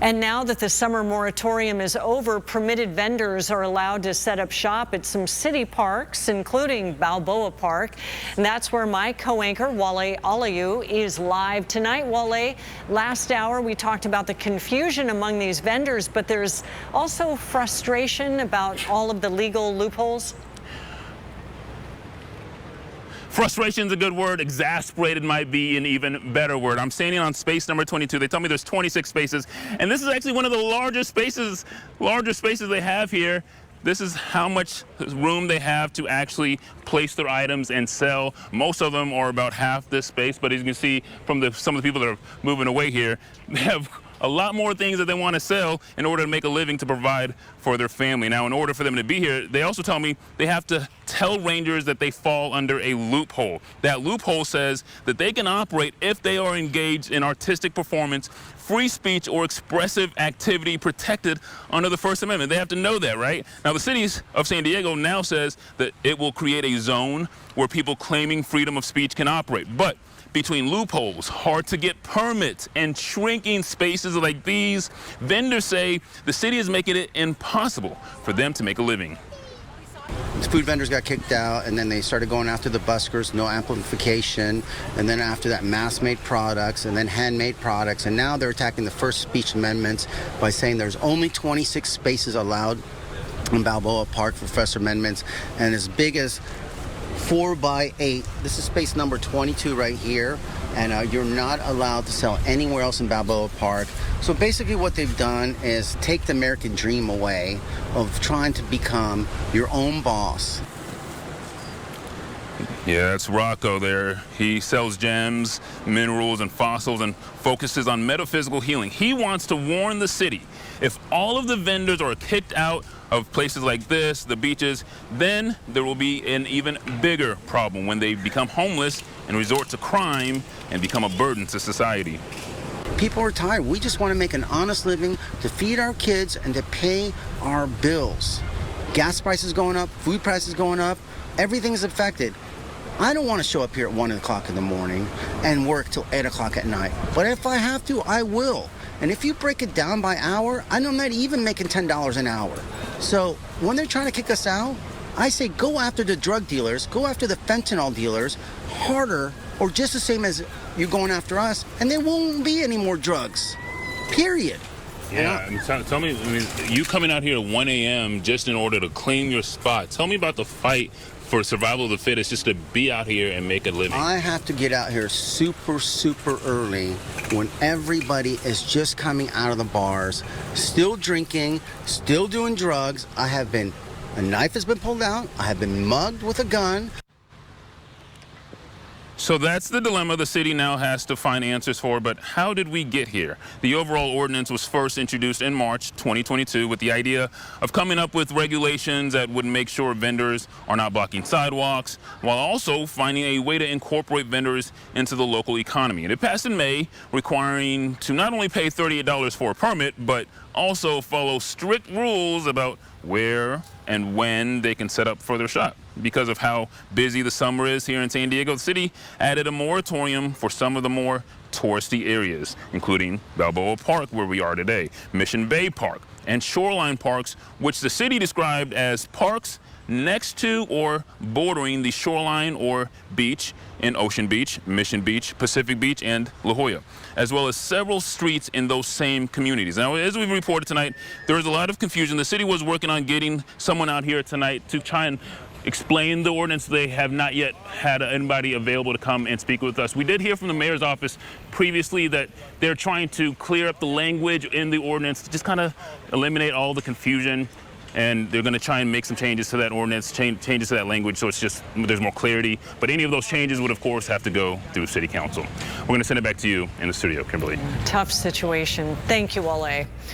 And now that the summer moratorium is over, permitted vendors are allowed to set up shop at some city parks, including Balboa Park. And that's where my co-anchor, Wale Aliyu, is live tonight. Wale, last hour we talked about the confusion among these vendors, but there's also frustration about all of the legal loopholes. Frustration is a good word. Exasperated might be an even better word. I'm standing on space number 22. They tell me there's 26 spaces, and this is actually one of the largest spaces they have here. This is how much room they have to actually place their items and sell. Most of them are about half this space, but as you can see from some of the people that are moving away here, they have a lot more things that they want to sell in order to make a living to provide for their family. Now, in order for them to be here, they also tell me they have to tell rangers that they fall under a loophole. That loophole says that they can operate if they are engaged in artistic performance, free speech, or expressive activity protected under the First Amendment. They have to know that, right? Now, the city of San Diego now says that it will create a zone where people claiming freedom of speech can operate. But between loopholes, hard to get permits, and shrinking spaces like these, vendors say the city is making it impossible for them to make a living. The food vendors got kicked out, and then they started going after the buskers, no amplification, and then after that, mass-made products, and then handmade products, and now they're attacking the First Speech Amendments by saying there's only 26 spaces allowed in Balboa Park for First Amendments, and as big as 4 by 8. This is space number 22 right here, and you're not allowed to sell anywhere else in Balboa Park. So basically what they've done is take the American dream away of trying to become your own boss. Yeah, that's Rocco there. He sells gems, minerals, and fossils and focuses on metaphysical healing. He wants to warn the city, if all of the vendors are kicked out of places like this, the beaches, then there will be an even bigger problem when they become homeless and resort to crime and become a burden to society. People are tired. We just want to make an honest living to feed our kids and to pay our bills. Gas prices going up, food prices going up, everything's affected. I don't want to show up here at 1 o'clock in the morning and work till 8 o'clock at night. But if I have to, I will. And if you break it down by hour, I'm not even making $10 an hour. So when they're trying to kick us out, I say go after the drug dealers, go after the fentanyl dealers harder, or just the same as you're going after us, and there won't be any more drugs, period. Yeah, tell me, you coming out here at 1 a.m. just in order to claim your spot. Tell me about the fight for survival of the fittest, just to be out here and make a living. I have to get out here super early when everybody is just coming out of the bars, still drinking, still doing drugs. A knife has been pulled out. I have been mugged with a gun. So that's the dilemma the city now has to find answers for, but how did we get here? The overall ordinance was first introduced in March 2022 with the idea of coming up with regulations that would make sure vendors are not blocking sidewalks, while also finding a way to incorporate vendors into the local economy. And it passed in May, requiring to not only pay $38 for a permit, but also follow strict rules about where and when they can set up for their shop. Because of how busy the summer is here in San Diego, the city added a moratorium for some of the more touristy areas, including Balboa Park, where we are today, Mission Bay Park, and shoreline parks, which the city described as parks next to or bordering the shoreline or beach in Ocean Beach, Mission Beach, Pacific Beach, and La Jolla, as well as several streets in those same communities. Now, as we've reported tonight, there is a lot of confusion. The city was working on getting someone out here tonight to try and explain the ordinance. They have not yet had anybody available to come and speak with us. We did hear from the mayor's office previously that they're trying to clear up the language in the ordinance to just kind of eliminate all the confusion, and they're going to try and make some changes to that ordinance, changes to that language, so it's just there's more clarity. But any of those changes would, of course, have to go through City Council. We're going to send it back to you in the studio, Kimberly. Tough situation. Thank you, Wale.